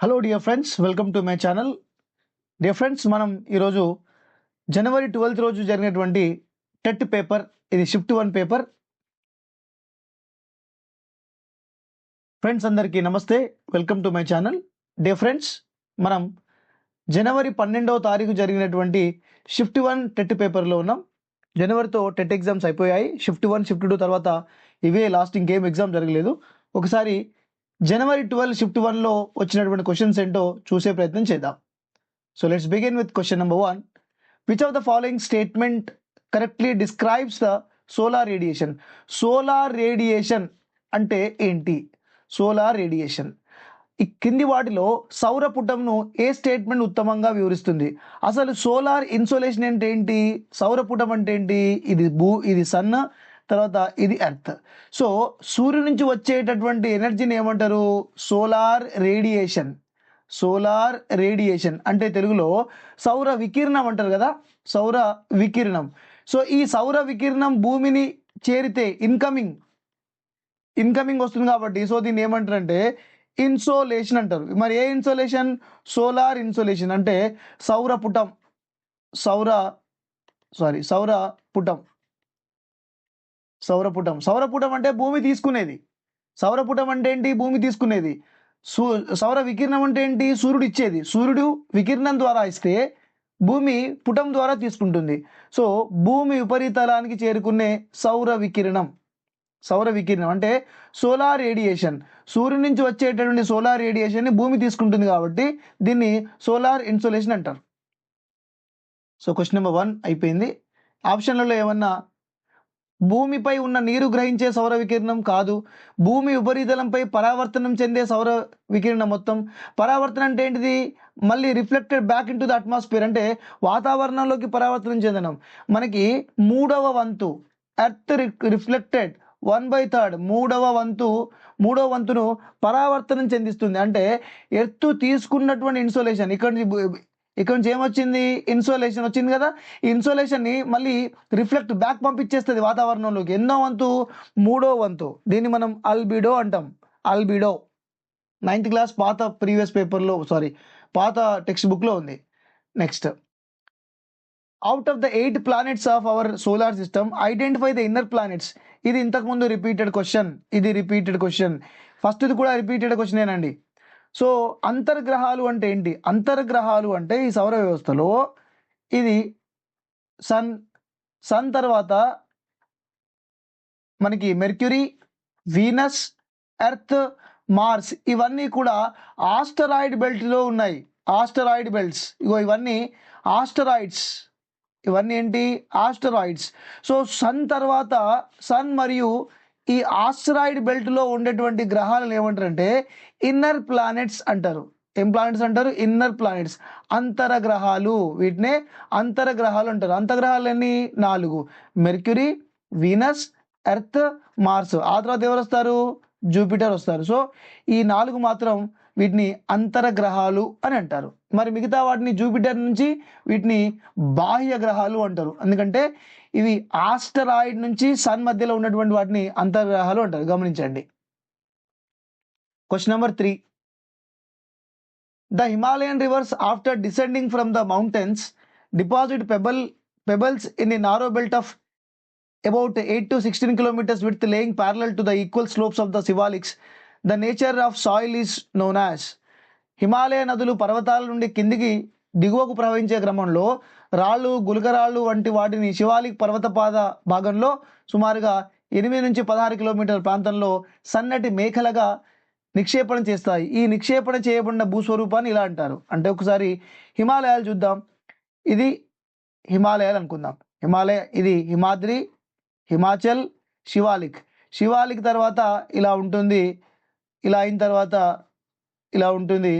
Hello dear friends, welcome to my channel. Dear friends, మనం ఈరోజు జనవరి 12th రోజు జరిగినటువంటి టెట్ పేపర్, ఇది షిఫ్ట్ 1 పేపర్. ఫ్రెండ్స్ అందరికీ నమస్తే, welcome to my channel. Dear friends, మనం జనవరి 12వ తారీఖు జరిగినటువంటి షిఫ్ట్ 1 టెట్ పేపర్లో ఉన్నాం. జనవరితో టెట్ ఎగ్జామ్స్ అయిపోయాయి. షిఫ్ట్ 1 షిఫ్ట్ 2 తర్వాత ఇవే లాస్ట్, ఇంకేం ఎగ్జామ్ జరగలేదు. ఒకసారి జనవరి 12 షిఫ్ట్ 1లో వచ్చినటువంటి క్వశ్చన్స్ ఏంటో చూసే ప్రయత్నం చేద్దాం. So let's begin with question number 1. Which of the following statement correctly describes the solar radiation? Solar radiation అంటే ఏంటి? సోలార్ రేడియేషన్ ఈ కింది వాటిలో సౌరపుటంను ఏ స్టేట్మెంట్ ఉత్తమంగా వివరిస్తుంది? అసలు సోలార్ ఇన్సోలేషన్ అంటే ఏంటి? సౌరపుటం అంటే ఏంటి? ఇది సన్, తర్వాత ఇది ఎర్త్. సో సూర్యుడి నుంచి వచ్చేటటువంటి ఎనర్జీని ఏమంటారు? Solar radiation. సోలార్ రేడియేషన్ అంటే తెలుగులో సౌర వికిరణం అంటారు కదా, సౌర వికిరణం. సో ఈ సౌర వికిరణం భూమిని చేరితే ఇన్కమింగ్ వస్తుంది కాబట్టి, సో దీన్ని ఏమంటారంటే ఇన్సోలేషన్ అంటారు. మరి ఏ ఇన్సోలేషన్? సోలార్ ఇన్సోలేషన్ అంటే సౌరపుటం. సౌరపుటం అంటే భూమి తీసుకునేది. సౌరపుటం అంటే ఏంటి? భూమి తీసుకునేది. సౌర వికిరణం అంటే ఏంటి? సూర్యుడు ఇచ్చేది. సూర్యుడు వికిరణం ద్వారా ఇస్తే భూమి పుటం ద్వారా తీసుకుంటుంది. సో భూమి ఉపరితలానికి చేరుకునే సౌర వికిరణం అంటే సోలార్ రేడియేషన్. సూర్యుడి నుంచి వచ్చేటటువంటి సోలార్ రేడియేషన్ని భూమి తీసుకుంటుంది కాబట్టి దీన్ని సోలార్ ఇన్సోలేషన్ అంటారు. సో క్వశ్చన్ నెంబర్ 1 అయిపోయింది. ఆప్షన్లలో ఏమన్నా భూమిపై ఉన్న నీరు గ్రహించే సౌర వికిరణం కాదు. భూమి ఉపరితలంపై పరావర్తనం చెందే సౌర వికిరణం మొత్తం. పరావర్తనం అంటే ఏంటిది? మళ్ళీ reflected back in to the atmosphere అంటే వాతావరణంలోకి పరావర్తనం చెందడం. మనకి 3వ వంతు ఎర్త్ రిఫ్లెక్టెడ్ 1/3 మూడవ వంతును పరావర్తనం చెందిస్తుంది. అంటే ఎర్త్ తీసుకున్నటువంటి ఇన్సోలేషన్ ఇక్కడ నుంచి ఏమొచ్చింది? ఇన్సోలేషన్ వచ్చింది కదా. ఈ ఇన్సోలేషన్ని మళ్ళీ రిఫ్లెక్ట్ బ్యాక్ పంపించేస్తుంది వాతావరణంలోకి. ఎన్నో వంతు? 3వ వంతు. దీన్ని మనం అల్బిడో అంటాం. అల్బిడో 9th క్లాస్ పాత టెక్స్ట్ బుక్లో ఉంది. Next, out of the 8 planets of our solar system identify the inner planets. ఇది ఇంతకుముందు రిపీటెడ్ క్వశ్చన్. ఫస్ట్ ఇది కూడా రిపీటెడ్ క్వశ్చనేనండి. సో అంతర్గ్రహాలు అంటే ఏంటి? అంతర్గ్రహాలు అంటే ఈ సౌర వ్యవస్థలో ఇది సన్ తర్వాత మనకి మెర్క్యూరీ, వీనస్, ఎర్త్, మార్స్ ఇవన్నీ కూడా ఆస్టరాయిడ్ బెల్ట్లో ఉన్నాయి. ఆస్టరాయిడ్ బెల్ట్స్, ఇవన్నీ ఆస్టరాయిడ్స్. ఇవన్నీ ఏంటి? ఆస్టరాయిడ్స్. సో సన్ మరియు ఈ ఆస్టరాయిడ్ బెల్ట్లో ఉండేటువంటి గ్రహాలను ఏమంటారంటే ఇన్నర్ ప్లానెట్స్ అంటారు. ఏం ప్లానెట్స్ అంటారు? ఇన్నర్ ప్లానెట్స్, అంతరగ్రహాలు. వీటినే అంతరగ్రహాలు అంటారు. అంతర్గ్రహాలు ఎన్ని? 4. Mercury, Venus, Earth, Mars. ఆ తర్వాత ఎవరు వస్తారు? జూపిటర్ వస్తారు. సో ఈ 4 మాత్రం వీటిని అంతరగ్రహాలు అని అంటారు. మరి మిగతా వాటిని జూపిటర్ నుంచి వీటిని బాహ్య గ్రహాలు అంటారు. ఎందుకంటే ఇవి ఆస్టరాయిడ్ నుంచి సన్ మధ్యలో ఉన్నటువంటి వాటిని అంతర్గ్రహాలు అంటారు. గమనించండి. Question number 3. The Himalayan reverse after descending from the mountains deposit pebbles in the narrow belt of about 8 to 16 kilometers width laying parallel to the equal slopes of the Shivaliks. The nature of soil is known as. Himalaya నదులు పర్వతాల నుండి కిందికి దిగువకు ప్రవహించే క్రమంలో రాళ్ళు, గులకరాళ్ళు వంటి వాటిని శివాలిక్ పర్వతపాద భాగంలో సుమారుగా 8 నుంచి 16 కిలోమీటర్ల ప్రాంతంలో సన్నటి మేఖలగా నిక్షేపణ చేస్తాయి. ఈ నిక్షేపణ చేయబడిన భూస్వరూపాన్ని ఇలా అంటారు. అంటే ఒకసారి హిమాలయాలు చూద్దాం. ఇది హిమాలయాలు అనుకుందాం. ఇది హిమాద్రి, హిమాచల్, శివాలిక్ తర్వాత ఇలా ఉంటుంది. ఇలా అయిన తర్వాత ఇలా ఉంటుంది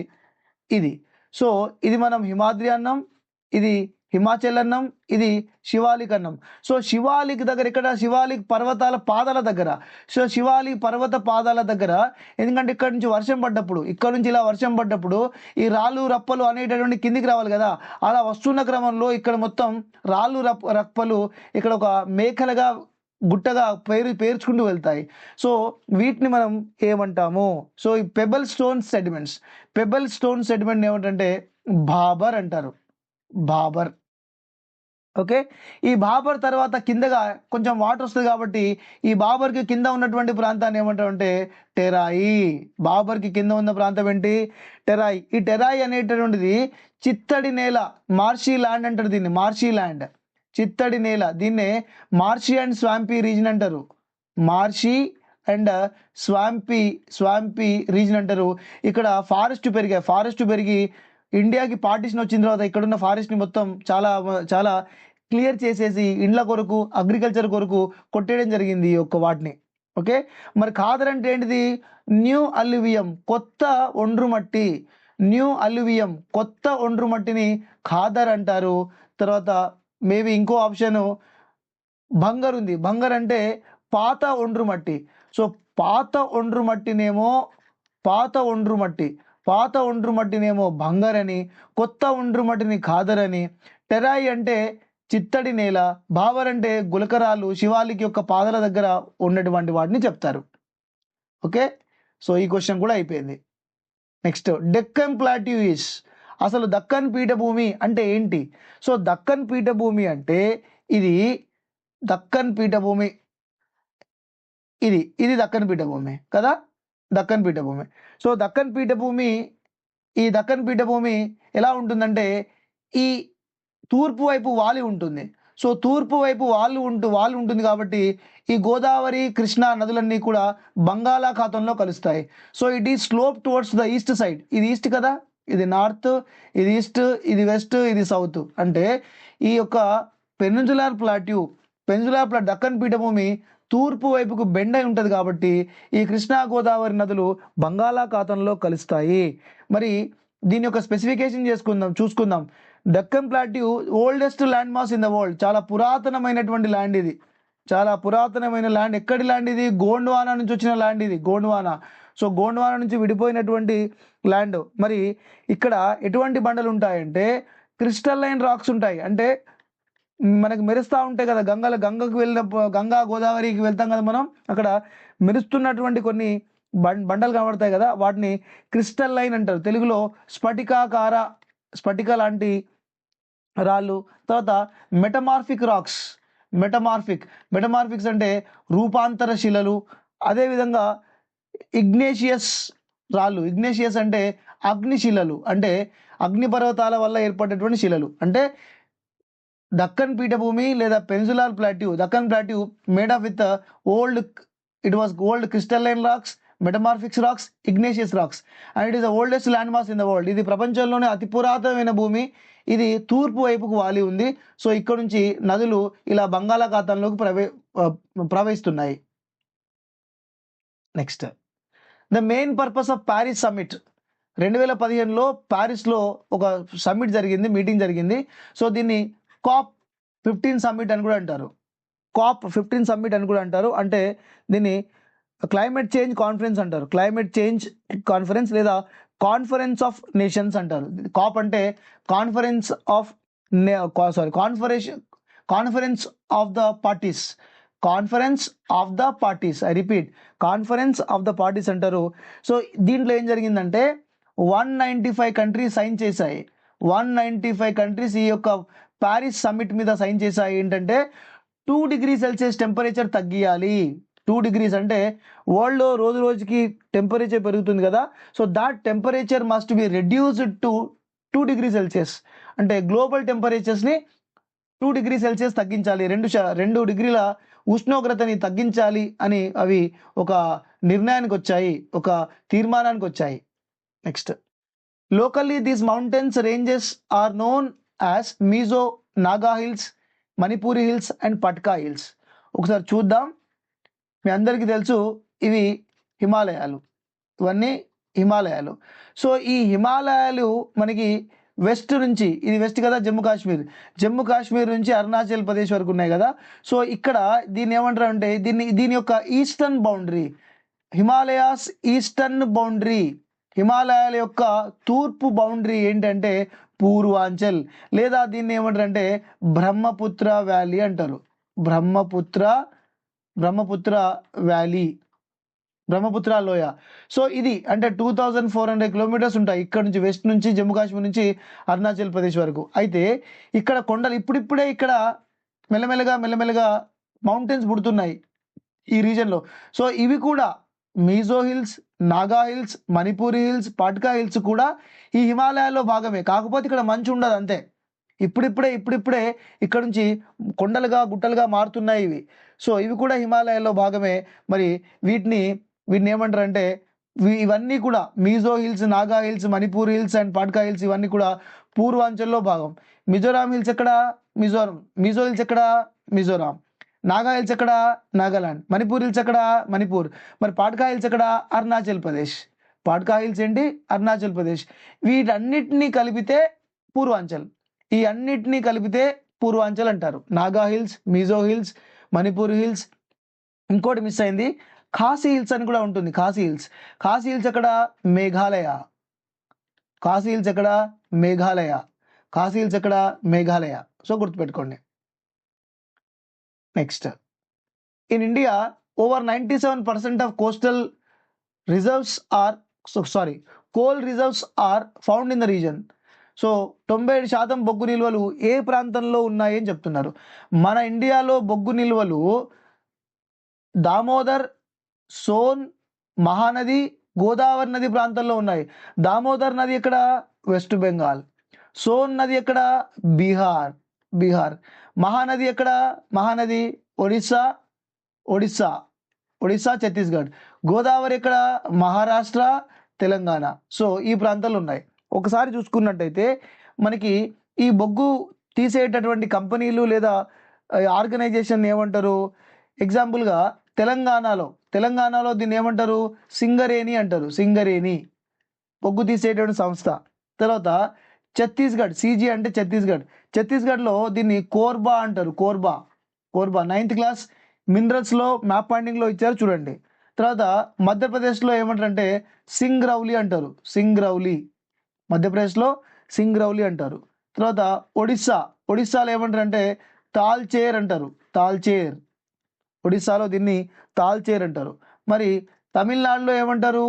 ఇది. సో ఇది మనం హిమాద్రి అన్నాం, ఇది హిమాచల్ అన్నాం, ఇది శివాలిక్ అన్నాం. సో శివాలిక్ దగ్గర, ఇక్కడ శివాలిక్ పర్వతాల పాదాల దగ్గర, సో శివాలిక్ పర్వత పాదాల దగ్గర, ఎందుకంటే ఇక్కడ నుంచి ఇలా వర్షం పడ్డప్పుడు ఈ రాళ్ళు రప్పలు అనేటటువంటి కిందికి రావాలి కదా. అలా వస్తున్న క్రమంలో ఇక్కడ మొత్తం రాళ్ళు రప్పలు ఇక్కడ ఒక మేఖలుగా గుట్టగా పేర్చుకుంటూ వెళ్తాయి. సో వీటిని మనం ఏమంటాము? సో ఈ పెబల్ స్టోన్ సెడిమెంట్ ఏమిటంటే బాబర్ అంటారు. బాబర్. ఓకే. ఈ బాబర్ తర్వాత కిందగా కొంచెం వాటర్ వస్తుంది కాబట్టి ఈ బాబర్కి కింద ఉన్నటువంటి ప్రాంతాన్ని ఏమంటామంటే టెరాయి. బాబర్కి కింద ఉన్న ప్రాంతం ఏంటి? టెరాయి. ఈ టెరాయి అనేటటువంటిది చిత్తడి నేల, మార్షీ ల్యాండ్ అంటారు దీన్ని. మార్షీ ల్యాండ్, చిత్తడి నేల. దీన్నే మార్షీ అండ్ స్వాంపీ రీజన్ అంటారు. మార్షీ అండ్ స్వాంపీ రీజన్ అంటారు. ఇక్కడ ఫారెస్ట్ పెరిగి ఇండియాకి పార్టిషన్ వచ్చిన తర్వాత ఇక్కడున్న ఫారెస్ట్ని మొత్తం చాలా చాలా క్లియర్ చేసేసి ఇండ్ల కొరకు, అగ్రికల్చర్ కొరకు కొట్టేయడం జరిగింది ఈ యొక్క వాటిని. ఓకే. మరి ఖాదర్ అంటే ఏంటిది? న్యూ అల్యూవియం, కొత్త ఒండ్రు మట్టి. న్యూ అల్యూవియం, కొత్త ఒండ్రు మట్టిని ఖాదర్ అంటారు. తర్వాత మేబీ ఇంకో ఆప్షన్ బంగర్ ఉంది. బంగర్ అంటే పాత ఒండ్రు మట్టి. సో పాత ఒండ్రు మట్టినేమో బంగర్ అని, కొత్త ఒండ్రు మట్టిని ఖాదర్ అని. టెరాయి అంటే చిత్తడి నేల, బాబర్ అంటే గులకరాలు, శివాలిక్ యొక్క పాదాల దగ్గర ఉన్నటువంటి వాటిని చెప్తారు. ఓకే. సో ఈ క్వశ్చన్ కూడా అయిపోయింది. నెక్స్ట్, డెక్కన్ ప్లాట్యూ ఈస్, అసలు దక్కన్ పీఠభూమి అంటే ఏంటి? సో దక్కన్ పీఠభూమి అంటే ఇది దక్కన్ పీఠభూమి, ఇది దక్కన్ పీఠభూమి కదా, దక్కన్ పీఠభూమి. సో దక్కన్ పీఠభూమి ఎలా ఉంటుందంటే ఈ తూర్పు వైపు వాలి ఉంటుంది. సో తూర్పు వైపు వాళ్ళు ఉంటుంది కాబట్టి ఈ గోదావరి, కృష్ణా నదులన్నీ కూడా బంగాళాఖాతంలో కలుస్తాయి. So it is slope towards the east side. ఇది ఈస్ట్ కదా, ఇది నార్త్, ఇది ఈస్ట్, ఇది వెస్ట్, ఇది సౌత్. అంటే ఈ యొక్క పెనిన్సులార్ ప్లాట్యూ దక్కన్ పీఠభూమి తూర్పు వైపుకు బెండ్ అయి ఉంటుంది కాబట్టి ఈ కృష్ణా గోదావరి నదులు బంగాళాఖాతంలో కలుస్తాయి. మరి దీని యొక్క స్పెసిఫికేషన్ చూసుకుందాం. Deccan plateau oldest land mass in the world. చాలా పురాతనమైనటువంటి ల్యాండ్ ఇది. చాలా పురాతనమైన ల్యాండ్. ఎక్కడి ల్యాండ్ ఇది? గోండ్వానా నుంచి వచ్చిన ల్యాండ్ ఇది, గోండ్వానా. సో గోండ్వానా నుంచి విడిపోయినటువంటి ల్యాండ్. మరి ఇక్కడ ఎటువంటి బండలు ఉంటాయంటే క్రిస్టల్లైన్ రాక్స్ ఉంటాయి. అంటే మనకు మెరుస్తూ ఉంటాయి కదా, గంగా గోదావరికి వెళ్తాం కదా మనం, అక్కడ మెరుస్తున్నటువంటి కొన్ని బండలు కనబడతాయి కదా, వాటిని క్రిస్టల్లైన్ అంటారు. తెలుగులో స్ఫటిక లాంటి రాళ్ళు. తర్వాత మెటమార్ఫిక్స్ అంటే రూపాంతర శిలలు. అదేవిధంగా ఇగ్నేషియస్ రాళ్ళు. ఇగ్నేషియస్ అంటే అగ్నిశిలలు, అంటే అగ్నిపర్వతాల వల్ల ఏర్పడేటువంటి శిలలు. అంటే దక్కన్ పీఠభూమి లేదా peninsular plateau, Deccan plateau made of with old crystalline rocks, metamorphics rocks, igneous rocks, and it is the oldest land mass in the world. ఇది ప్రపంచంలోనే అతి పురాతనమైన భూమి. ఇది తూర్పు వైపుకు వాలి ఉంది. సో ఇక్కడ నుంచి నదులు ఇలా బంగాళాఖాతంలోకి ప్రవహిస్తున్నాయి. Next, the main purpose of Paris summit. 2015లో ప్యారిస్లో ఒక మీటింగ్ జరిగింది. సో దీన్ని COP 15 సమ్మిట్ అని కూడా అంటారు. COP 15 సమ్మిట్ అని కూడా అంటారు. అంటే దీన్ని క్లైమేట్ చేంజ్ కాన్ఫరెన్స్ అంటారు. క్లైమేట్ చేంజ్ కాన్ఫరెన్స్ లేదా కాన్ఫరెన్స్ ఆఫ్ నేషన్స్ అంటారు. కాప్ అంటే conference of the parties. I repeat, conference of the parties అంటారు. సో దీంట్లో ఏం జరిగిందంటే 195 కంట్రీస్ సైన్ చేశాయి. 195 కంట్రీస్ ఈ యొక్క ప్యారిస్ సమ్మిట్ మీద సైన్ చేశాయి. ఏంటంటే 2 degrees సెల్సియస్ టెంపరేచర్ తగ్గియాలి. 2 degrees అంటే వరల్డ్లో రోజు రోజుకి టెంపరేచర్ పెరుగుతుంది కదా. So that temperature must be reduced to 2 degrees Celsius. అంటే గ్లోబల్ టెంపరేచర్స్ని 2 degrees సెల్సియస్ తగ్గించాలి, 2 degrees ఉష్ణోగ్రతని తగ్గించాలి అని అవి ఒక నిర్ణయానికి వచ్చాయి, ఒక తీర్మానానికి వచ్చాయి. Next, locally these mountains ranges are known as Mizo Naga hills, Manipuri hills and Patkai hills. ఒకసారి చూద్దాం. మీ అందరికీ తెలుసు ఇవి హిమాలయాలు, ఇవన్నీ హిమాలయాలు. సో ఈ హిమాలయాలు మనకి వెస్ట్ నుంచి, ఇది వెస్ట్ కదా, జమ్మూ కాశ్మీర్ నుంచి అరుణాచల్ ప్రదేశ్ వరకు ఉన్నాయి కదా. సో ఇక్కడ దీన్ని ఏమంటారు అంటే దీని యొక్క eastern boundary, Himalayas eastern boundary, హిమాలయాల యొక్క తూర్పు బౌండరీ ఏంటంటే పూర్వాంచల్, లేదా దీన్ని ఏమంటారు అంటే బ్రహ్మపుత్ర వ్యాలీ అంటారు. బ్రహ్మపుత్ర బ్రహ్మపుత్ర వ్యాలీ, బ్రహ్మపుత్ర లోయ. సో ఇది అంటే 2400 కిలోమీటర్స్ ఉంటాయి ఇక్కడ నుంచి, వెస్ట్ నుంచి, జమ్మూ కాశ్మీర్ నుంచి అరుణాచల్ ప్రదేశ్ వరకు. అయితే ఇక్కడ కొండలు ఇప్పుడిప్పుడే ఇక్కడ మెల్లమెల్లగా మౌంటైన్స్ పుడుతున్నాయి ఈ రీజన్లో. సో ఇవి కూడా Mizo hills, Naga hills, Manipuri hills, Patkai hills కూడా ఈ హిమాలయాల్లో భాగమే. కాకపోతే ఇక్కడ మంచు ఉండదు అంతే. ఇప్పుడిప్పుడే ఇక్కడ నుంచి కొండలుగా గుట్టలుగా మారుతున్నాయి ఇవి. సో ఇవి కూడా హిమాలయాల్లో భాగమే. మరి వీటిని ఏమంటారంటే ఇవన్నీ కూడా Mizo hills, Naga hills, Manipur hills and Patkai hills ఇవన్నీ కూడా పూర్వాంచల్లో భాగం. మిజోరాం హిల్స్ ఎక్కడ? మిజోరాం. మిజో హిల్స్ ఎక్కడ? మిజోరాం. నాగా హిల్స్ ఎక్కడ? నాగాలాండ్. మణిపూర్ హిల్స్ ఎక్కడ? మణిపూర్. మరి పాట్కా హిల్స్ ఎక్కడ? అరుణాచల్ ప్రదేశ్. పాట్కా హిల్స్ ఏంటి? అరుణాచల్ ప్రదేశ్. వీటన్నిటినీ కలిపితే పూర్వాంచల్. ఈ అన్నిటినీ కలిపితే పూర్వాంచల్ అంటారు. Naga hills, Mizo hills, Manipur hills. ఇంకోటి మిస్ అయింది, ఖాసీ హిల్స్ అని కూడా ఉంటుంది. ఖాసీ హిల్స్. ఖాసీ హిల్స్ ఎక్కడ? మేఘాలయ. ఖాసీ హిల్స్ ఎక్కడ? మేఘాలయ. ఖాసీ హిల్స్ ఎక్కడ? మేఘాలయ. సో గుర్తుపెట్టుకోండి. Next, in India over 97% of coastal reserves or coal reserves are found in the region. So 97% బొగ్గు నిల్వలు ఏ ప్రాంతంలో ఉన్నాయి అని చెప్తున్నారు. మన ఇండియాలో బొగ్గు నిల్వలు దామోదర్, సోన్, మహానది, గోదావరి నది ప్రాంతంలో ఉన్నాయి. దామోదర్ నది ఎక్కడ? వెస్ట్ బెంగాల్. సోన్ నది ఎక్కడ? బీహార్. మహానది ఎక్కడ? మహానది ఒడిస్సా, ఛత్తీస్గఢ్. గోదావరి ఎక్కడ? మహారాష్ట్ర, తెలంగాణ. సో ఈ ప్రాంతాలు ఉన్నాయి. ఒకసారి చూసుకున్నట్టయితే మనకి ఈ బొగ్గు తీసేటటువంటి కంపెనీలు లేదా ఆర్గనైజేషన్ ఏమంటారు? ఎగ్జాంపుల్గా తెలంగాణలో దీన్ని ఏమంటారు? సింగరేణి అంటారు. సింగరేణి బొగ్గు తీసేటటువంటి సంస్థ. తర్వాత ఛత్తీస్గఢ్, సీజీ అంటే ఛత్తీస్గఢ్లో దీన్ని కోర్బా అంటారు. కోర్బా 9th క్లాస్ మినరల్స్లో మ్యాప్ పాయింటింగ్లో ఇచ్చారు చూడండి. తర్వాత మధ్యప్రదేశ్లో ఏమంటారంటే సింగ్రౌలి అంటారు. మధ్యప్రదేశ్లో సింగ్రౌలి అంటారు. తర్వాత ఒడిస్సాలో ఏమంటారంటే తాల్చేర్ అంటారు. ఒడిస్సాలో దీన్ని తాల్చేర్ అంటారు. మరి తమిళనాడులో ఏమంటారు?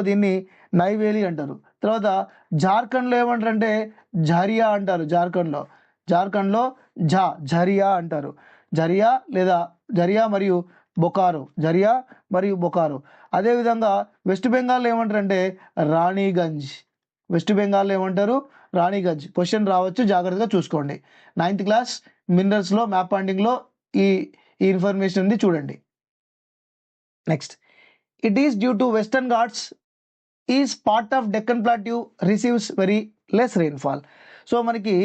దీన్ని నైవేలి అంటారు. తర్వాత జార్ఖండ్లో ఏమంటారంటే ఝరియా అంటారు. జార్ఖండ్లో ఝరియా అంటారు. ఝరియా మరియు బొకారో. అదేవిధంగా వెస్ట్ బెంగాల్లో ఏమంటారంటే రాణిగంజ్. క్వశ్చన్ రావచ్చు, జాగ్రత్తగా చూసుకోండి. 9th క్లాస్ మినరల్స్లో మ్యాప్ పాయింటింగ్లో ఈ ఇన్ఫర్మేషన్ ఉంది చూడండి. Next, it is due to western Ghats is part of Deccan plateau receives very less rainfall. So మనకి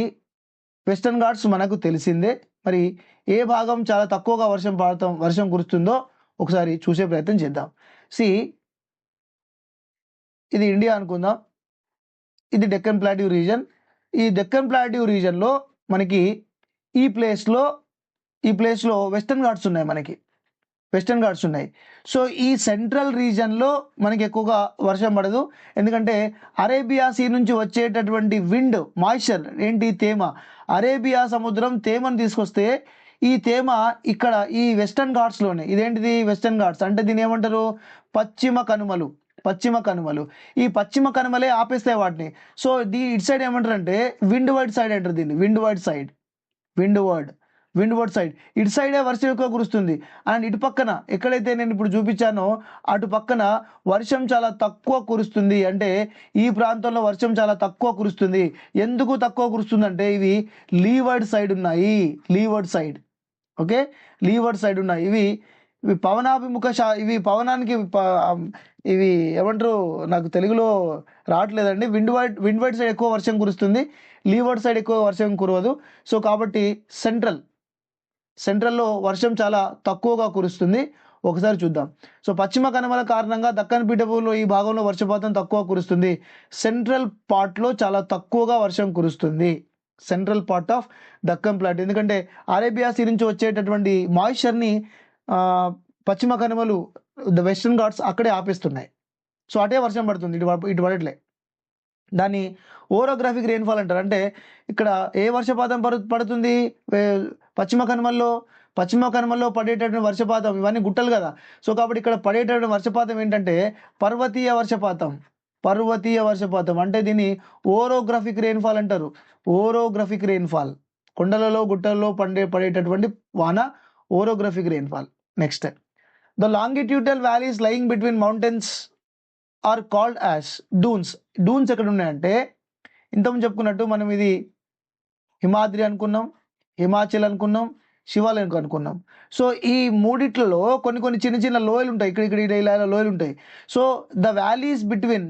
వెస్టర్న్ ఘాట్స్ మనకు తెలిసిందే. మరి ఏ భాగం చాలా తక్కువగా వర్షం కురుస్తుందో ఒకసారి చూసే ప్రయత్నం చేద్దాం. ఇది ఇండియా అనుకుందాం. ఇది డెక్కన్ ప్లాట్యూ రీజన్. ఈ డెక్కన్ ప్లాట్యూ రీజన్లో మనకి ఈ ప్లేస్లో వెస్టర్న్ ఘాట్స్ ఉన్నాయి. సో ఈ సెంట్రల్ రీజన్లో మనకి ఎక్కువగా వర్షం పడదు. ఎందుకంటే అరేబియా సీ నుంచి వచ్చేటటువంటి విండ్, మాయిశ్చర్ ఏంటి? తేమ. అరేబియా సముద్రం తేమను తీసుకొస్తే ఈ తేమ ఇక్కడ ఈ వెస్టర్న్ ఘాట్స్లోనే. ఇదేంటిది? వెస్టర్న్ ఘాట్స్ అంటే దీన్ని ఏమంటారు? పశ్చిమ కనుమలు. ఈ పశ్చిమ కనుమలే ఆపేస్తాయి వాటిని. సో ఇటు సైడ్ ఏమంటారంటే విండ్ వర్డ్ సైడ్ అంటారు దీన్ని. Wind word side. ఇటు సైడే వర్షం ఎక్కువ కురుస్తుంది. అండ్ ఇటు పక్కన ఎక్కడైతే నేను ఇప్పుడు చూపించానో అటు పక్కన వర్షం చాలా తక్కువ కురుస్తుంది. అంటే ఈ ప్రాంతంలో వర్షం చాలా తక్కువ కురుస్తుంది. ఎందుకు తక్కువ కురుస్తుందంటే ఇవి లీవర్డ్ సైడ్ ఉన్నాయి. ఓకే, లీవర్డ్ సైడ్ ఉన్నాయి. ఇవి పవనాభిముఖ ఇవి పవనానికి ఇవి ఏమంటారు? నాకు తెలుగులో రావట్లేదండి. విండ్ వైడ్ సైడ్ ఎక్కువ వర్షం కురుస్తుంది, లీవర్డ్ సైడ్ ఎక్కువ వర్షం కురవదు. సో కాబట్టి సెంట్రల్లో వర్షం చాలా తక్కువగా కురుస్తుంది. ఒకసారి చూద్దాం. సో పశ్చిమ కనుమల కారణంగా దక్కన్ పీఠభూమిలో ఈ భాగంలో వర్షపాతం తక్కువ కురుస్తుంది. సెంట్రల్ పార్ట్లో చాలా తక్కువగా వర్షం కురుస్తుంది. Central part of Deccan plot. ఎందుకంటే అరేబియా సీ నుంచి వచ్చేటటువంటి మాయిశ్చర్ని పశ్చిమ కనుమలు, వెస్టర్న్ ఘాట్స్ అక్కడే ఆపేస్తున్నాయి. సో అటే వర్షం పడుతుంది, ఇటు పడట్లే. దాన్ని ఓరోగ్రాఫిక్ రెయిన్ఫాల్ అంటారు. అంటే ఇక్కడ ఏ వర్షపాతం పడుతుంది? పశ్చిమ కనుమల్లో పశ్చిమ కనుమల్లో పడేటటువంటి వర్షపాతం ఇవన్నీ గుట్టలు కదా. సో కాబట్టి ఇక్కడ పడేటటువంటి వర్షపాతం ఏంటంటే పర్వతీయ వర్షపాతం. పర్వతీయ వర్షపాతం అంటే దీన్ని ఓరోగ్రఫిక్ రెయిన్ఫాల్ అంటారు. ఓరోగ్రఫిక్ రెయిన్ఫాల్, కొండలలో గుట్టలలో పడేటటువంటి వాన orographic rainfall. Next, the longitudinal valleys lying between mountains are called as duns. Duns ఎక్కడ ఉన్నాయంటే ఇంతకుముందు చెప్పుకున్నట్టు మనం ఇది హిమాద్రి అనుకున్నాం, హిమాచల్ అనుకున్నాం, శివాలయం అనుకున్నాం. సో ఈ మూడిట్లలో కొన్ని కొన్ని చిన్న చిన్న లోయలు ఉంటాయి, ఇక్కడ ఇలా లోయలు ఉంటాయి. So the valleys between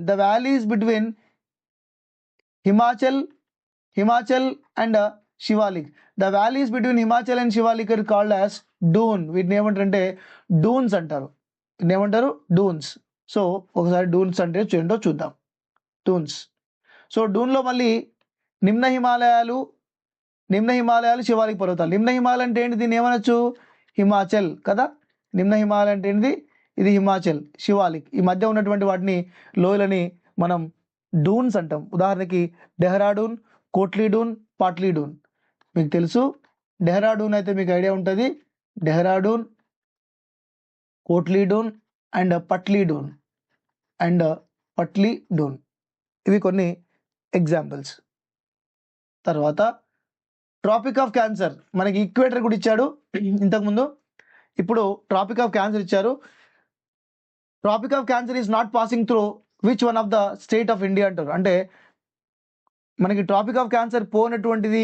Himachal and Shivalik, the valleys between Himachal and Shivalik are called as Doon. వీటిని ఏమంటారంటే డూన్స్ అంటారు. వీటిని ఏమంటారు? డూన్స్. సో ఒకసారి డూన్స్ అంటే ఏంటో చూద్దాం. డూన్స్. సో డూన్లో మళ్ళీ నిమ్న హిమాలయాలు, శివాలిక్ పర్వతాలు. నిమ్న హిమాలయం అంటే ఏంటి? దీన్ని ఏమనొచ్చు? హిమాచల్ కదా. నిమ్న హిమాలయం అంటే ఏంటిది? ఇది హిమాచల్, శివాలిక్. ఈ మధ్య ఉన్నటువంటి వాటిని లోయలని మనం డూన్స్ అంటాం. ఉదాహరణకి డెహ్రాడూన్, కోట్లీడూన్, పాట్లీడూన్ మీకు తెలుసు. డెహ్రాడూన్ అయితే మీకు ఐడియా ఉంటుంది. డెహ్రాడూన్, కోట్లీడూన్ అండ్ పట్లీడూన్ ఇవి కొన్ని ఎగ్జాంపుల్స్. తర్వాత ట్రాపిక్ ఆఫ్ క్యాన్సర్, మనకి ఈక్వేటర్ కూడా ఇచ్చాడు ఇంతకుముందు. ఇప్పుడు ట్రాపిక్ ఆఫ్ క్యాన్సర్ ఇచ్చారు. Tropic of Cancer is not passing through which one of the state of India అంటారు. అంటే మనకి ట్రాపిక్ ఆఫ్ క్యాన్సర్ పోనటువంటిది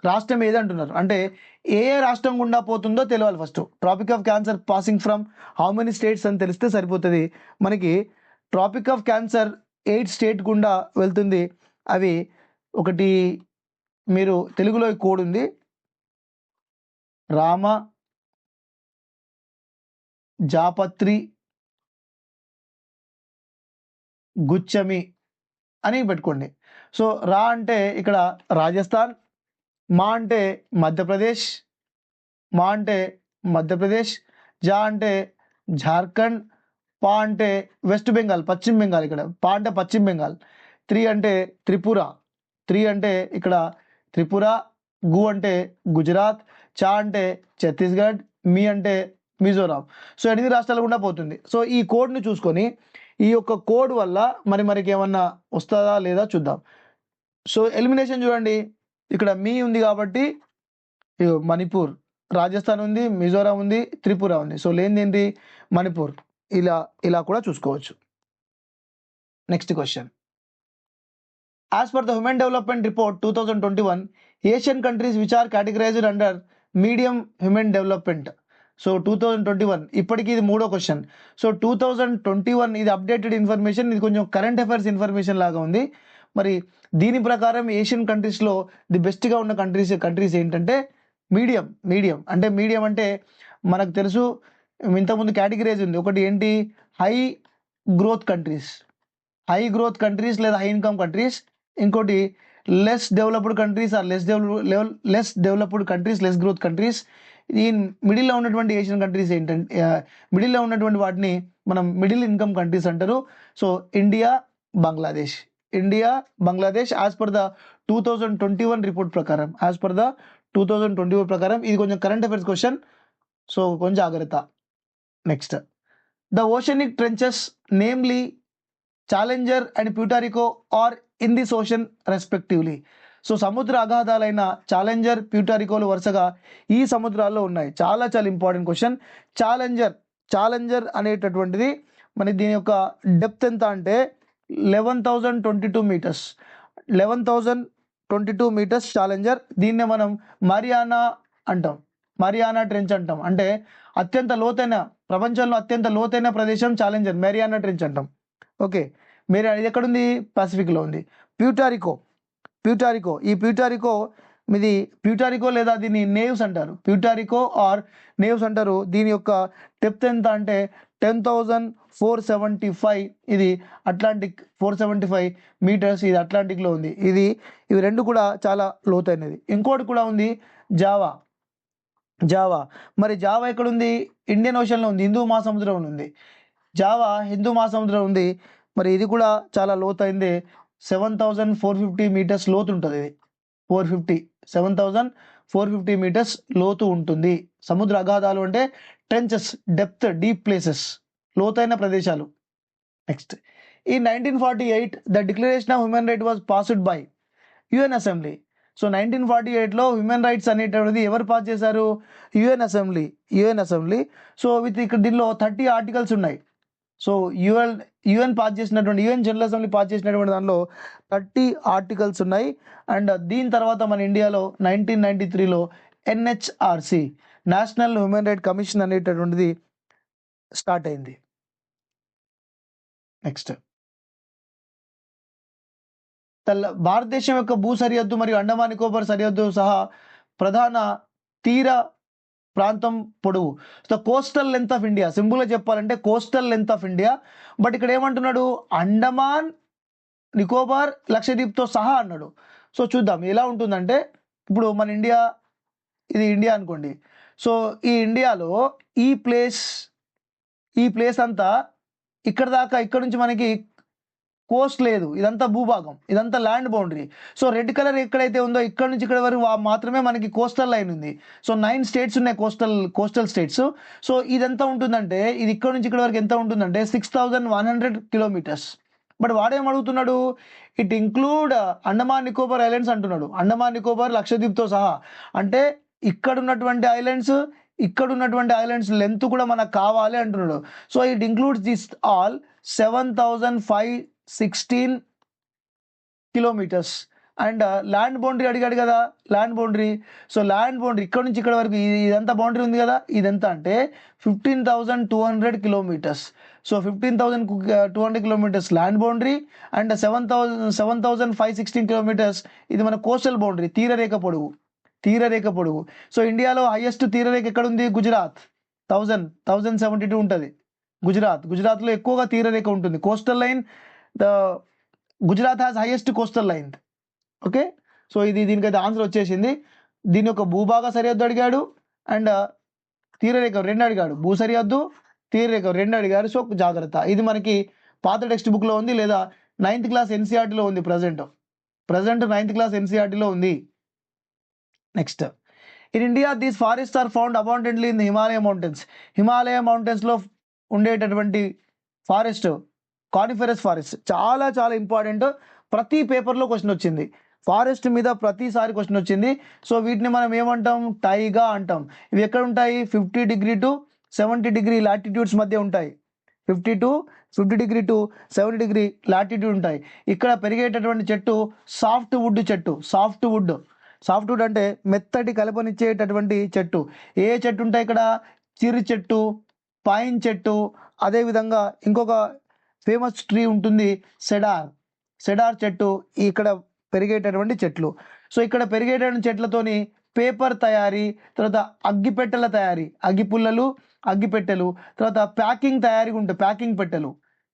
రాష్ట్రం ఏది అంటున్నారు. అంటే ఏ రాష్ట్రం గుండా పోతుందో తెలియాలి first. Tropic of Cancer passing from how many states అని తెలిస్తే సరిపోతుంది. మనకి ట్రాపిక్ ఆఫ్ క్యాన్సర్ 8 స్టేట్ గుండా వెళ్తుంది. అవి ఒకటి, మీరు తెలుగులో కోడ్ ఉంది, రామ, జాపత్రి, గుచ్చమి అని పెట్టుకోండి. సో రా అంటే ఇక్కడ రాజస్థాన్, మా అంటే మధ్యప్రదేశ్, జా అంటే జార్ఖండ్, పా అంటే వెస్ట్ బెంగాల్, పశ్చిమ బెంగాల్. ఇక్కడ పా అంటే పశ్చిమ బెంగాల్. 3 అంటే త్రిపుర, ఇక్కడ త్రిపుర. గు అంటే గుజరాత్, చా అంటే ఛత్తీస్గఢ్, మీ అంటే మిజోరాం. సో 8 రాష్ట్రాలు గుండా పోతుంది. సో ఈ కోడ్ని చూసుకొని ఈ యొక్క కోడ్ వల్ల మనకి ఏమన్నా వస్తుందా లేదా చూద్దాం. సో ఎలిమినేషన్ చూడండి, ఇక్కడ మీ ఉంది కాబట్టి మణిపూర్, రాజస్థాన్ ఉంది, మిజోరాం ఉంది, త్రిపుర ఉంది. సో లేనిదేంటి? మణిపూర్. ఇలా కూడా చూసుకోవచ్చు. Next question. As per the Human Development Report 2021, Asian countries which are categorized under medium human development. So 2021 ఇప్పటికి ఇది 3వ క్వశ్చన్. సో 2021 ఇది అప్డేటెడ్ ఇన్ఫర్మేషన్, ఇది కొంచెం కరెంట్ అఫైర్స్ ఇన్ఫర్మేషన్ లాగా ఉంది. మరి దీని ప్రకారం ఏషియన్ కంట్రీస్లో ది బెస్ట్గా ఉన్న కంట్రీస్ ఏంటంటే మీడియం అంటే మనకు తెలుసు ఇంతకుముందు కేటగిరీస్ ఉంది. ఒకటి ఏంటి? హై గ్రోత్ కంట్రీస్ లేదా హై ఇన్కమ్ కంట్రీస్. ఇంకోటి less developed countries or less developed countries, less growth countries. ఈ మిడిల్లో ఉన్నటువంటి ఏషియన్ కంట్రీస్ ఏంటంటే మిడిల్లో ఉన్నటువంటి వాటిని మనం మిడిల్ ఇన్కమ్ కంట్రీస్ అంటారు. So India, Bangladesh as per the 2021 report ప్రకారం, ఇది కొంచెం కరెంట్ అఫైర్స్ క్వశ్చన్. సో కొంచెం జాగ్రత్త. Next, the oceanic trenches namely Challenger and Puerto Rico are in this ocean respectively. So సముద్ర అగాధాలైన ఛాలెంజర్, ప్యూటారికోలు వరుసగా ఈ సముద్రాల్లో ఉన్నాయి. చాలా ఇంపార్టెంట్ క్వశ్చన్. ఛాలెంజర్ అనేటటువంటిది మనకి దీని యొక్క డెప్త్ ఎంత అంటే 11,022 మీటర్స్. 11,022 metres challenger. దీన్నే మనం మరియానా ట్రెంచ్ అంటాం. అంటే ప్రపంచంలో అత్యంత లోతైన ప్రదేశం ఛాలెంజర్, మరియానా ట్రెంచ్ అంటాం. ఓకే, ఇది ఎక్కడుంది? పసిఫిక్లో ఉంది. ప్యూటారికో ఈ ప్యూటారికో లేదా దీన్ని నేవ్స్ అంటారు. దీని యొక్క డెప్త్ ఎంత అంటే 10,475. ఇది అట్లాంటిక్, 475 మీటర్స్. ఇది అట్లాంటిక్లో ఉంది. ఇవి రెండు కూడా చాలా లోతైనది. ఇంకోటి కూడా ఉంది, జావా. మరి జావా ఎక్కడుంది? ఇండియన్ ఓషన్లో ఉంది, హిందూ మహాసముద్రంలో ఉంది. జావా హిందూ మహాసముద్రం ఉంది. మరి ఇది కూడా చాలా లోతైంది. 7,450 మీటర్స్ లోతు ఉంటుంది. ఇది 7,450 450 మీటర్స్ లోతు ఉంటుంది. సముద్ర అగాధాలు అంటే ట్రెంచెస్, డెప్త్, డీప్ ప్లేసెస్, లోతైన ప్రదేశాలు. నెక్స్ట్, ఈ 1948 the declaration of human right was passed by UN assembly. So 1948లో హ్యూమన్ రైట్స్ అనేటువంటిది ఎవరు పాస్ చేశారు? UN assembly. సో ఇక్కడ దీనిలో 30 ఆర్టికల్స్ ఉన్నాయి. సో యుఎన్ పాస్ చేసినటువంటి, యుఎన్ జనరల్ అసెంబ్లీ పాస్ చేసినటువంటి దానిలో 30 ఆర్టికల్స్ ఉన్నాయి. అండ్ దీని తర్వాత మన ఇండియాలో 1993లో NHRC, national human right commission అనేటటువంటిది స్టార్ట్ అయింది. నెక్స్ట్, భారతదేశం యొక్క భూ సరిహద్దు మరియు అండమాన్ నికోబార్ సరిహద్దు సహా ప్రధాన తీర ప్రాంతం పొడవు. So coastal length of India, సింపుల్గా చెప్పాలంటే coastal length of India. But ఇక్కడ ఏమంటున్నాడు? అండమాన్ నికోబార్ లక్షద్వీప్తో సహా అన్నాడు. సో చూద్దాం ఎలా ఉంటుందంటే, ఇప్పుడు మన ఇండియా, ఇది ఇండియా అనుకోండి. సో ఈ ఇండియాలో ఈ ప్లేస్ అంతా ఇక్కడ దాకా, ఇక్కడ నుంచి మనకి కోస్ట్ లేదు, ఇదంతా భూభాగం, ఇదంతా land boundary. So red colour ఎక్కడైతే ఉందో ఇక్కడ నుంచి ఇక్కడ వరకు మాత్రమే మనకి కోస్టల్ లైన్ ఉంది. సో 9 స్టేట్స్ ఉన్నాయి, కోస్టల్ స్టేట్స్. సో ఇదంతా ఉంటుందంటే, ఇది ఇక్కడ నుంచి ఇక్కడ వరకు ఎంత ఉంటుందంటే 6100 కిలోమీటర్స్. బట్ వాడేం అడుగుతున్నాడు? It include Andaman Nicobar islands అంటున్నాడు. అండమాన్ నికోబార్ లక్షద్వీప్తో సహా. అంటే ఇక్కడ ఉన్నటువంటి ఐలాండ్స్ లెంత్ కూడా మనకు కావాలి అంటున్నాడు. So it includes this all 7516 kilometres. And land boundary అడిగాడు కదా, land boundary. So land boundary ఇక్కడ నుంచి ఇక్కడ వరకు ఇదంతా బౌండరీ ఉంది కదా, ఇదంతా అంటే 15,200 kilometres. So 15,200 kilometres land boundary and 7,516 kilometres ఇది మన కోస్టల్ బౌండరీ, తీరరేఖ పొడవు. సో ఇండియాలో హైయెస్ట్ తీరరేఖ ఎక్కడ ఉంది? గుజరాత్, 1072 ఉంటుంది. గుజరాత్లో ఎక్కువగా తీరరేఖ ఉంటుంది. Coastal line, Gujarat has highest coastal line. Okay, so దీనికైతే ఆన్సర్ వచ్చేసింది. దీని యొక్క భూభాగ సరిహద్దు అడిగాడు అండ్ తీరరేఖ 2 అడిగాడు. భూ సరిహద్దు, తీరరేఖ 2 అడిగాడు. సో జాగ్రత్త, ఇది మనకి పాత టెక్స్ట్ బుక్లో ఉంది లేదా 9th క్లాస్ ఎన్సీఆర్టీలో ఉంది. ప్రజెంట్ 9th క్లాస్ ఎన్సీఆర్టీలో ఉంది. Next, in India these forest are found abundantly in the Himalaya మౌంటైన్స్లో ఉండేటటువంటి ఫారెస్ట్ కానిఫెరస్ ఫారెస్ట్ చాలా చాలా ఇంపార్టెంట్. ప్రతి పేపర్లో క్వశ్చన్ వచ్చింది, ఫారెస్ట్ మీద ప్రతిసారి క్వశ్చన్ వచ్చింది. సో వీటిని మనం ఏమంటాం? టైగా అంటాం. ఇవి ఎక్కడ ఉంటాయి? 50 డిగ్రీ టు 70 డిగ్రీ లాటిట్యూడ్స్ మధ్య ఉంటాయి. 50 డిగ్రీ టు 70 డిగ్రీ లాటిట్యూడ్ ఉంటాయి. ఇక్కడ పెరిగేటటువంటి చెట్టు సాఫ్ట్ వుడ్ అంటే మెత్తటి కలపనిచ్చేటటువంటి చెట్టు. ఏ చెట్టు ఉంటాయి ఇక్కడ? చిరు చెట్టు, పైన్ చెట్టు, అదేవిధంగా ఇంకొక ఫేమస్ ట్రీ ఉంటుంది సెడార్ చెట్టు. ఇక్కడ పెరిగేటటువంటి చెట్లు. సో ఇక్కడ పెరిగేటటువంటి చెట్లతోని పేపర్ తయారీ, తర్వాత అగ్గిపెట్టెల తయారీ, అగ్గిపుల్లలు, అగ్గిపెట్టెలు, తర్వాత ప్యాకింగ్ తయారీ ఉంటుంది,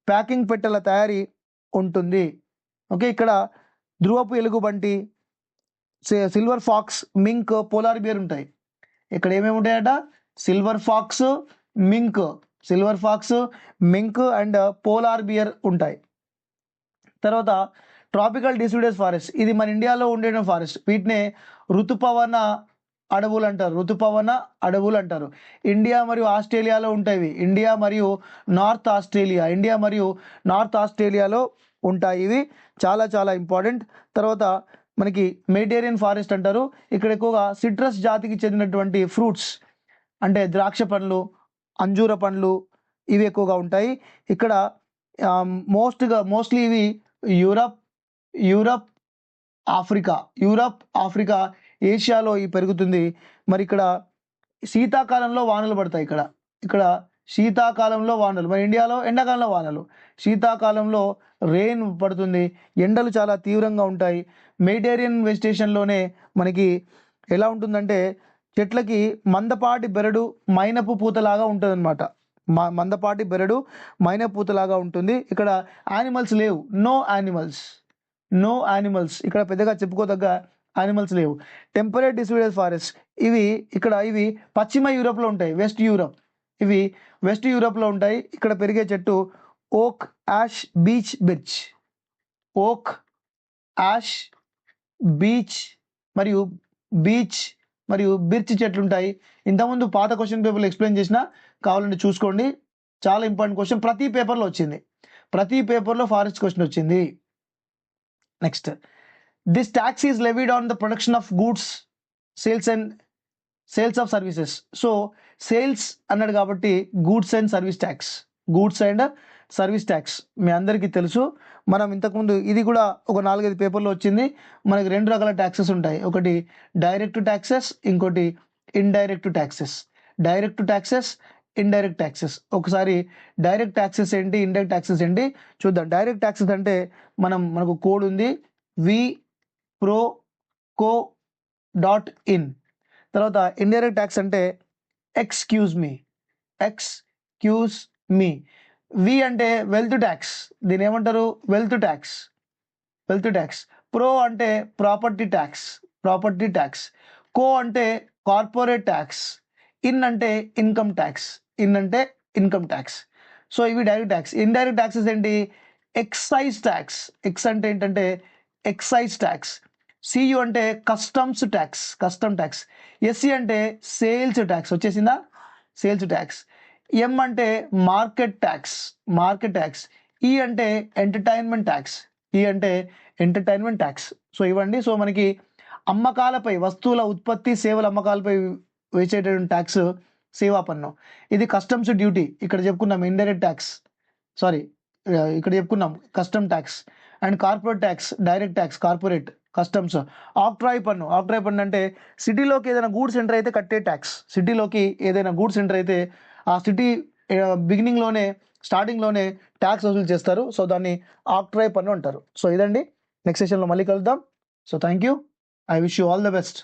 ప్యాకింగ్ పెట్టెల తయారీ ఉంటుంది. ఓకే, ఇక్కడ ధ్రువపు ఎలుగుబంటి, silver fox, mink, polar bear ఉంటాయి. ఇక్కడ ఏమేమి ఉంటాయట? Silver fox, mink and polar bear ఉంటాయి. తర్వాత ట్రాపికల్ డిసిడ్యూస్ ఫారెస్ట్, ఇది మన ఇండియాలో ఉండే ఫారెస్ట్. వీటినే ఋతుపవన అడవులు అంటారు. ఇండియా మరియు ఆస్ట్రేలియాలో ఉంటాయి. ఇండియా మరియు నార్త్ ఆస్ట్రేలియాలో ఉంటాయి. ఇవి చాలా చాలా ఇంపార్టెంట్. తర్వాత మనకి మెడిటేరియన్ ఫారెస్ట్ అంటారు. ఇక్కడ ఎక్కువగా సిట్రస్ జాతికి చెందినటువంటి ఫ్రూట్స్ అంటే ద్రాక్ష పండ్లు, అంజూర పండ్లు ఇవి ఎక్కువగా ఉంటాయి. ఇక్కడ మోస్ట్లీ ఇవి యూరప్, ఆఫ్రికా, ఏషియాలో ఈ పెరుగుతుంది. మరి ఇక్కడ శీతాకాలంలో వానలు పడతాయి. ఇక్కడ శీతాకాలంలో వానలు, మన ఇండియాలో ఎండాకాలంలో వానలు, శీతాకాలంలో రెయిన్ పడుతుంది. ఎండలు చాలా తీవ్రంగా ఉంటాయి. మెడిటేరియన్ వెజిటేషన్లోనే మనకి ఎలా ఉంటుందంటే చెట్లకి మందపాటి బెరడు, మైనపు పూతలాగా ఉంటుంది అనమాట. మందపాటి బెరడు, మైనపు పూతలాగా ఉంటుంది. ఇక్కడ యానిమల్స్ లేవు, నో యానిమల్స్, ఇక్కడ పెద్దగా చెప్పుకోదగ్గ యానిమల్స్ లేవు. టెంపరేట్ డిసిడ్యూస్ ఫారెస్ట్, ఇవి పశ్చిమ యూరోప్లో ఉంటాయి. వెస్ట్ యూరోప్లో ఉంటాయి. ఇక్కడ పెరిగే చెట్టు ఓక్, యాష్, బీచ్ మరియు బీచ్ మరియు బిర్చి చెట్లు ఉంటాయి. ఇంతకుముందు పాత క్వశ్చన్ పేపర్లో ఎక్స్ప్లెయిన్ చేసిన, కావాలంటే చూసుకోండి. చాలా ఇంపార్టెంట్ క్వశ్చన్, ప్రతి పేపర్లో వచ్చింది, ప్రతి పేపర్లో ఫారెస్ట్ క్వశ్చన్ వచ్చింది. Next, this tax is levied on the production of goods sales of services. So sales అన్నాడు కాబట్టి goods and service tax, goods and service tax మీ అందరికీ తెలుసు. మనం ఇంతకుముందు ఇది కూడా ఒక 4-5 పేపర్లో వచ్చింది. మనకి 2 రకాల ట్యాక్సెస్ ఉంటాయి, ఒకటి డైరెక్ట్ ట్యాక్సెస్, ఇంకోటి indirect taxes. Direct taxes, indirect taxes. ఒకసారి డైరెక్ట్ ట్యాక్సెస్ ఏంటి, ఇండైరెక్ట్ ట్యాక్సెస్ ఏంటి చూద్దాం. డైరెక్ట్ ట్యాక్సెస్ అంటే మనకు కోడ్ ఉంది, VPROCO.IN. తర్వాత ఇండైరెక్ట్ ట్యాక్స్ అంటే ఎక్స్క్యూజ్ మీ. వి అంటే వెల్త్ ట్యాక్స్, దీని ఏమంటారు, వెల్త్ ట్యాక్స్. ప్రో అంటే ప్రాపర్టీ ట్యాక్స్. కో అంటే కార్పొరేట్ ట్యాక్స్. ఇన్ అంటే ఇన్కమ్ ట్యాక్స్. సో ఇవి డైరెక్ట్ ట్యాక్స్. ఇండైరెక్ట్ ట్యాక్సెస్ ఏంటి, ఎక్సైజ్ ట్యాక్స్. ఎక్స్ అంటే ఏంటంటే ఎక్సైజ్ ట్యాక్స్. సియు అంటే కస్టమ్ ట్యాక్స్. ఎస్సి అంటే సేల్స్ ట్యాక్స్, వచ్చేసిందా, సేల్స్ ట్యాక్స్. ఎం అంటే మార్కెట్ ట్యాక్స్. ఈ అంటే ఎంటర్టైన్మెంట్ ట్యాక్స్. సో ఇవ్వండి. సో మనకి అమ్మకాలపై, వస్తువుల ఉత్పత్తి సేవల అమ్మకాలపై వేసేటటువంటి ట్యాక్స్ సేవా పన్ను. ఇది కస్టమ్స్ డ్యూటీ, ఇక్కడ చెప్పుకున్నాం. ఇండైరెక్ట్ ట్యాక్స్, ఇక్కడ చెప్పుకున్నాం custom tax. And corporate tax, direct tax, corporate, customs. Octroi పన్ను అంటే సిటీలోకి ఏదైనా గూడ్స్ ఎంటర్ అయితే కట్టే ట్యాక్స్. సిటీలోకి ఏదైనా గూడ్స్ ఎంటర్ అయితే ఆ సిటీ స్టార్టింగ్లోనే ట్యాక్స్ వసూలు చేస్తారు. సో దాన్ని ఆక్ట్రాయ్ పన్ను అంటారు. సో ఇదండి, నెక్స్ట్ సెషన్లో మళ్ళీ కలుద్దాం. So thank you, I wish you all the best.